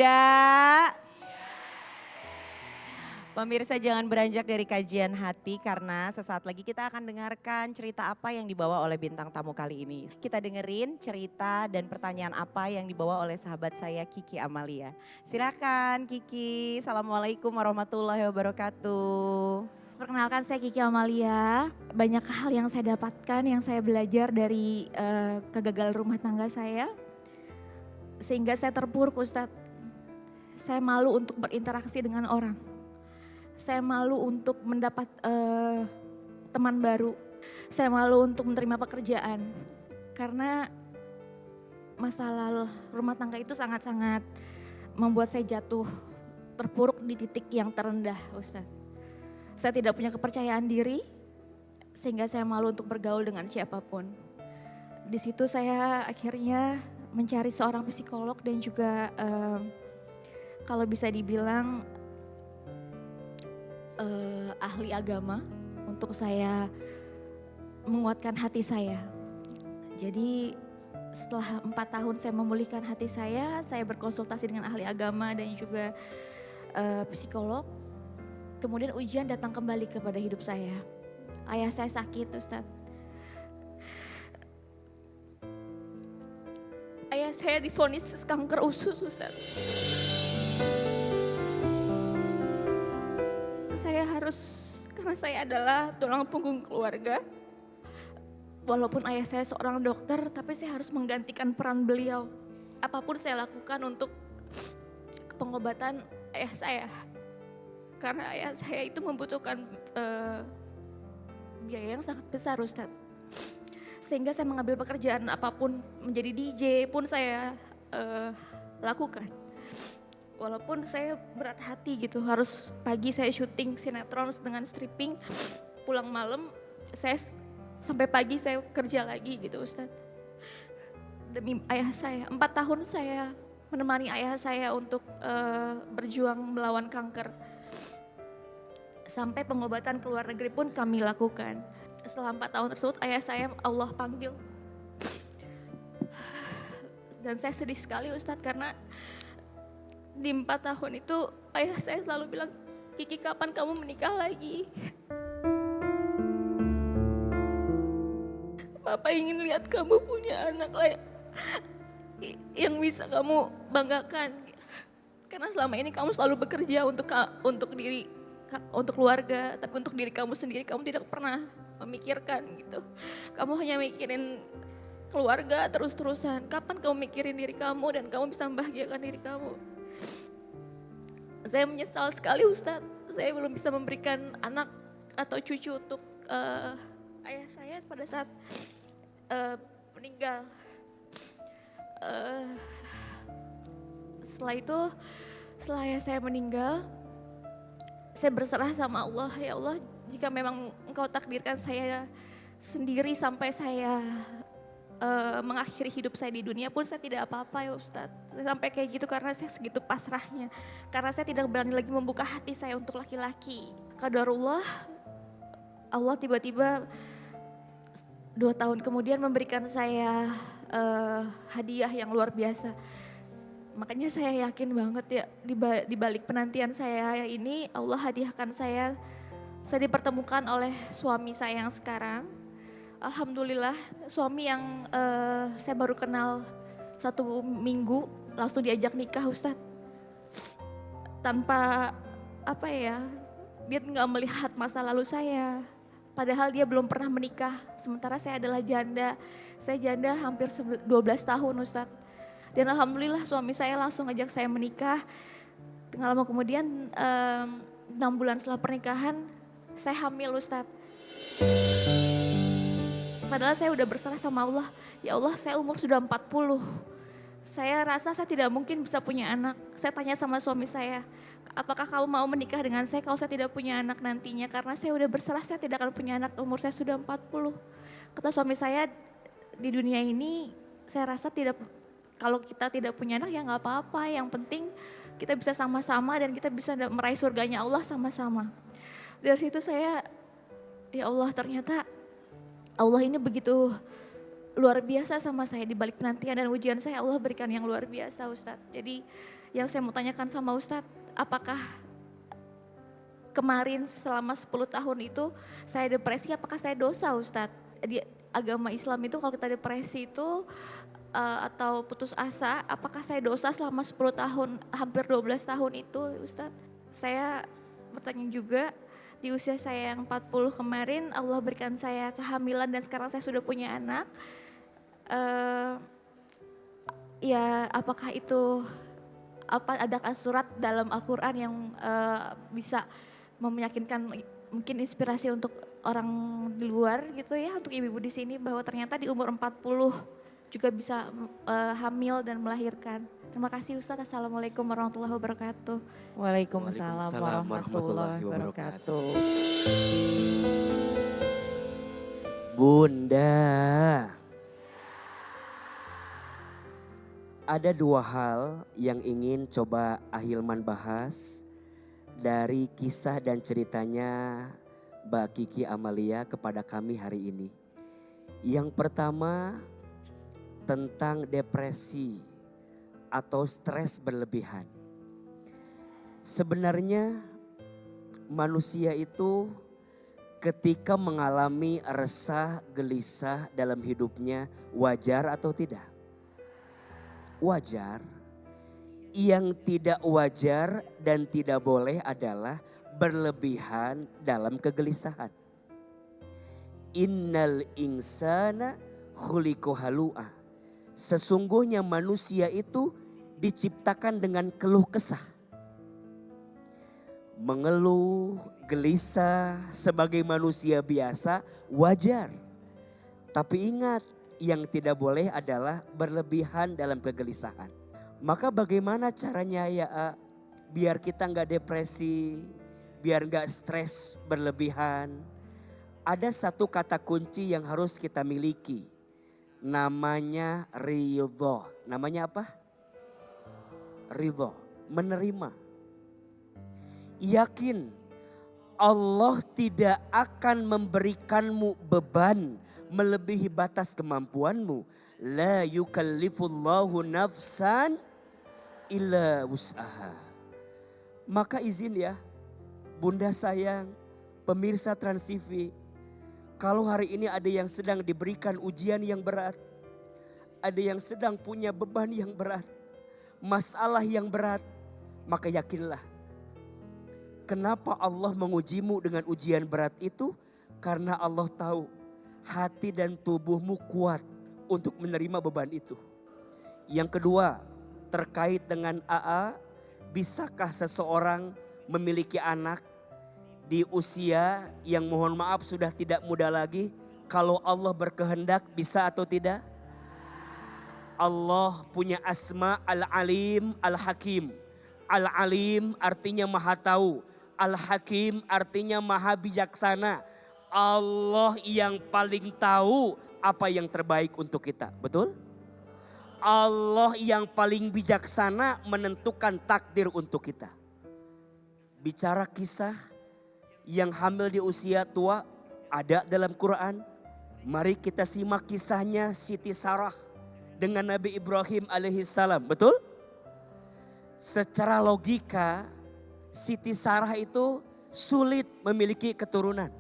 Ada? Pemirsa jangan beranjak dari kajian hati karena sesaat lagi kita akan dengarkan cerita apa yang dibawa oleh bintang tamu kali ini. Kita dengerin cerita dan pertanyaan apa yang dibawa oleh sahabat saya Kiki Amalia. Silakan Kiki, Assalamualaikum warahmatullahi wabarakatuh. Perkenalkan saya Kiki Amalia, banyak hal yang saya dapatkan, yang saya belajar dari kegagalan rumah tangga saya. Sehingga saya terpuruk Ustadz, saya malu untuk berinteraksi dengan orang. Saya malu untuk mendapat teman baru, saya malu untuk menerima pekerjaan. Karena masalah rumah tangga itu sangat-sangat membuat saya jatuh, terpuruk di titik yang terendah Ustadz. Saya tidak punya kepercayaan diri, sehingga saya malu untuk bergaul dengan siapapun. Di situ saya akhirnya mencari seorang psikolog dan juga kalau bisa dibilang ahli agama untuk saya menguatkan hati saya. Jadi setelah 4 tahun saya memulihkan hati saya berkonsultasi dengan ahli agama dan juga psikolog. Kemudian ujian datang kembali kepada hidup saya. Ayah saya sakit Ustadz. Ayah saya divonis kanker usus Ustadz. Saya harus, karena saya adalah tulang punggung keluarga. Walaupun ayah saya seorang dokter, tapi saya harus menggantikan peran beliau. Apapun saya lakukan untuk pengobatan ayah saya. Karena ayah saya itu membutuhkan biaya yang sangat besar Ustadz. Sehingga saya mengambil pekerjaan apapun, menjadi DJ pun saya lakukan. Walaupun saya berat hati gitu, harus pagi saya syuting sinetron dengan stripping, pulang malam saya sampai pagi saya kerja lagi gitu Ustadz. Demi ayah saya, 4 tahun saya menemani ayah saya untuk berjuang melawan kanker. Sampai pengobatan ke luar negeri pun kami lakukan. Setelah 4 tahun tersebut ayah saya Allah panggil. Dan saya sedih sekali Ustadz karena di 4 tahun itu ayah saya selalu bilang, Kiki kapan kamu menikah lagi? Bapak ingin lihat kamu punya anak yang bisa kamu banggakan. Karena selama ini kamu selalu bekerja untuk keluarga, tapi untuk diri kamu sendiri kamu tidak pernah memikirkan gitu. Kamu hanya mikirin keluarga terus-terusan. Kapan kamu mikirin diri kamu dan kamu bisa membahagiakan diri kamu? Saya menyesal sekali Ustadz, saya belum bisa memberikan anak atau cucu untuk ayah saya pada saat meninggal. Setelah itu, setelah ayah saya meninggal, saya berserah sama Allah, ya Allah jika memang engkau takdirkan saya sendiri sampai saya mengakhiri hidup saya di dunia pun saya tidak apa-apa ya Ustadz. Saya sampai kayak gitu karena saya segitu pasrahnya. Karena saya tidak berani lagi membuka hati saya untuk laki-laki. Qadarullah, Allah tiba-tiba 2 tahun kemudian memberikan saya hadiah yang luar biasa. Makanya saya yakin banget ya di balik penantian saya ini Allah hadiahkan saya dipertemukan oleh suami saya yang sekarang. Alhamdulillah suami yang saya baru kenal 1 minggu langsung diajak nikah Ustadz. Tanpa apa ya, dia nggak melihat masa lalu saya. Padahal dia belum pernah menikah, sementara saya adalah janda. Saya janda hampir 12 tahun Ustadz. Dan alhamdulillah suami saya langsung ajak saya menikah. Tengah lama kemudian 6 bulan setelah pernikahan saya hamil Ustadz. Padahal saya udah berserah sama Allah. Ya Allah saya umur sudah 40. Saya rasa saya tidak mungkin bisa punya anak. Saya tanya sama suami saya, apakah kamu mau menikah dengan saya kalau saya tidak punya anak nantinya? Karena saya udah berserah saya tidak akan punya anak, umur saya sudah 40. Kata suami saya, di dunia ini saya rasa kalau kita tidak punya anak ya nggak apa-apa. Yang penting kita bisa sama-sama dan kita bisa meraih surganya Allah sama-sama. Dari situ saya, ya Allah ternyata Allah ini begitu luar biasa sama saya. Di balik penantian dan ujian saya, Allah berikan yang luar biasa Ustadz. Jadi yang saya mau tanyakan sama Ustadz, apakah kemarin selama 10 tahun itu saya depresi, apakah saya dosa Ustadz? Di agama Islam itu kalau kita depresi itu atau putus asa, apakah saya dosa selama 10 tahun, hampir 12 tahun itu Ustadz? Saya bertanya juga, di usia saya yang 40 kemarin Allah berikan saya kehamilan dan sekarang saya sudah punya anak. Ya apakah itu, adakah surat dalam Al-Quran yang bisa meyakinkan, mungkin inspirasi untuk orang di luar gitu ya, untuk ibu-ibu di sini, bahwa ternyata di umur 40 juga bisa hamil dan melahirkan. Terima kasih Ustadz. Assalamualaikum warahmatullahi wabarakatuh. Waalaikumsalam warahmatullahi wabarakatuh. Bunda, ada dua hal yang ingin coba Ahilman bahas dari kisah dan ceritanya Mbak Kiki Amalia kepada kami hari ini. Yang pertama tentang depresi atau stres berlebihan. Sebenarnya manusia itu ketika mengalami resah, gelisah dalam hidupnya, wajar atau tidak? Wajar. Yang tidak wajar dan tidak boleh adalah berlebihan dalam kegelisahan. Innal insana khuliqa halu'a. Sesungguhnya manusia itu diciptakan dengan keluh kesah. Mengeluh, gelisah sebagai manusia biasa wajar. Tapi ingat, yang tidak boleh adalah berlebihan dalam kegelisahan. Maka bagaimana caranya ya biar kita nggak depresi, biar nggak stres berlebihan? Ada satu kata kunci yang harus kita miliki. Namanya ridho. Namanya apa? Ridho, menerima. Yakin Allah tidak akan memberikanmu beban melebihi batas kemampuanmu. La yukallifullahu nafsan illa wus'aha. Maka izin ya, Bunda sayang, pemirsa Trans TV, kalau hari ini ada yang sedang diberikan ujian yang berat, ada yang sedang punya beban yang berat, masalah yang berat, maka yakinlah. Kenapa Allah mengujimu dengan ujian berat itu? Karena Allah tahu hati dan tubuhmu kuat untuk menerima beban itu. Yang kedua, terkait dengan AA, bisakah seseorang memiliki anak di usia yang mohon maaf sudah tidak muda lagi? Kalau Allah berkehendak bisa atau tidak? Allah punya asma Al-Alim, Al-Hakim. Al-Alim artinya maha tahu. Al-Hakim artinya maha bijaksana. Allah yang paling tahu apa yang terbaik untuk kita. Betul? Allah yang paling bijaksana menentukan takdir untuk kita. Bicara kisah yang hamil di usia tua ada dalam Quran. Mari kita simak kisahnya Siti Sarah dengan Nabi Ibrahim alaihissalam. Betul? Secara logika Siti Sarah itu sulit memiliki keturunan.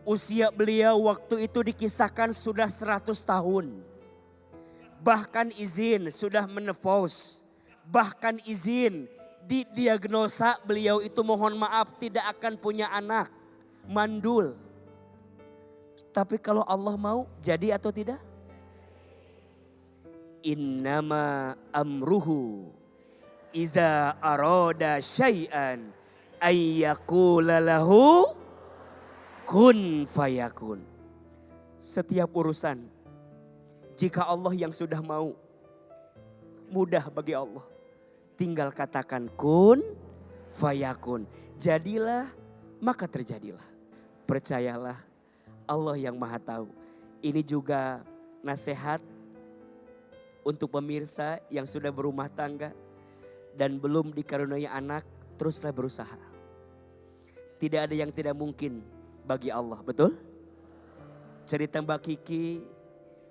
Usia beliau waktu itu dikisahkan sudah 100 tahun. Bahkan izin sudah menopause. Bahkan izin didiagnosa beliau itu mohon maaf tidak akan punya anak. Mandul. Tapi kalau Allah mau jadi atau tidak? Innama amruhu iza aroda syai'an ayyakula lahu kun fayakun. Setiap urusan jika Allah yang sudah mau, mudah bagi Allah. Tinggal katakan kun fayakun. Jadilah maka terjadilah. Percayalah Allah yang maha tahu. Ini juga nasihat untuk pemirsa yang sudah berumah tangga dan belum dikaruniai anak, teruslah berusaha. Tidak ada yang tidak mungkin bagi Allah, betul? Cerita Mbak Kiki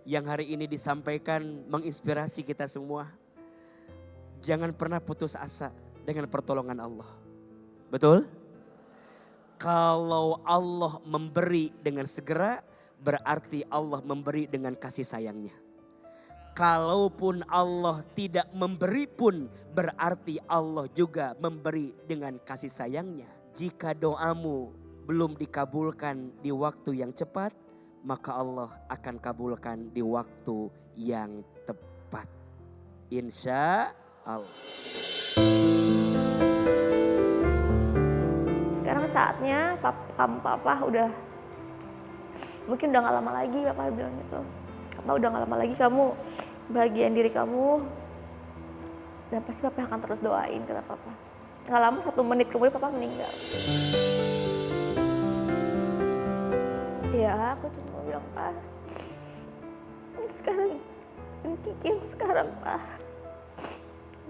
yang hari ini disampaikan menginspirasi kita semua. Jangan pernah putus asa dengan pertolongan Allah. Betul? Kalau Allah memberi dengan segera, berarti Allah memberi dengan kasih sayangnya. Kalaupun Allah tidak memberi pun, berarti Allah juga memberi dengan kasih sayangnya. Jika doamu belum dikabulkan di waktu yang cepat, maka Allah akan kabulkan di waktu yang tepat. Insya Allah. Sekarang saatnya papa udah, mungkin udah gak lama lagi, papa bilang gitu. Papa udah gak lama lagi kamu bahagian diri kamu, dan pasti papa akan terus doain, kata papa. Gak lama, 1 menit kemudian papa meninggal. Ya aku cuma bilang, Pak, sekarang Kiki yang sekarang, Pak.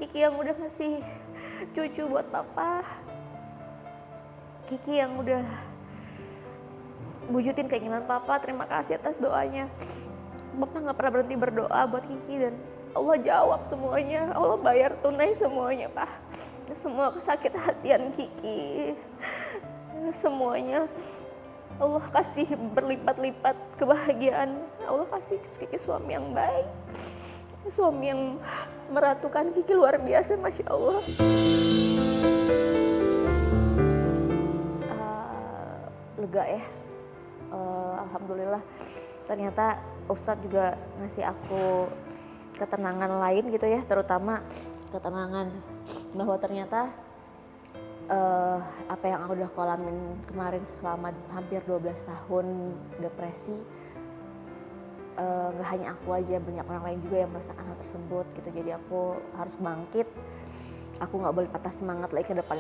Kiki yang udah ngasih cucu buat papa. Kiki yang udah wujudin keinginan papa. Terima kasih atas doanya. Papa gak pernah berhenti berdoa buat Kiki dan Allah jawab semuanya. Allah bayar tunai semuanya, Pak. Semua kesakit hatian Kiki, semuanya Allah kasih berlipat-lipat kebahagiaan. Allah kasih Kiki suami yang baik, suami yang meratukan Kiki luar biasa, Masya Allah. Lega ya, Alhamdulillah. Ternyata Ustadz juga ngasih aku ketenangan lain gitu ya, terutama ketenangan bahwa ternyata apa yang aku udah alamin kemarin selama hampir 12 tahun depresi, gak hanya aku aja, banyak orang lain juga yang merasakan hal tersebut gitu. Jadi aku harus bangkit, aku gak boleh patah semangat lagi ke depan.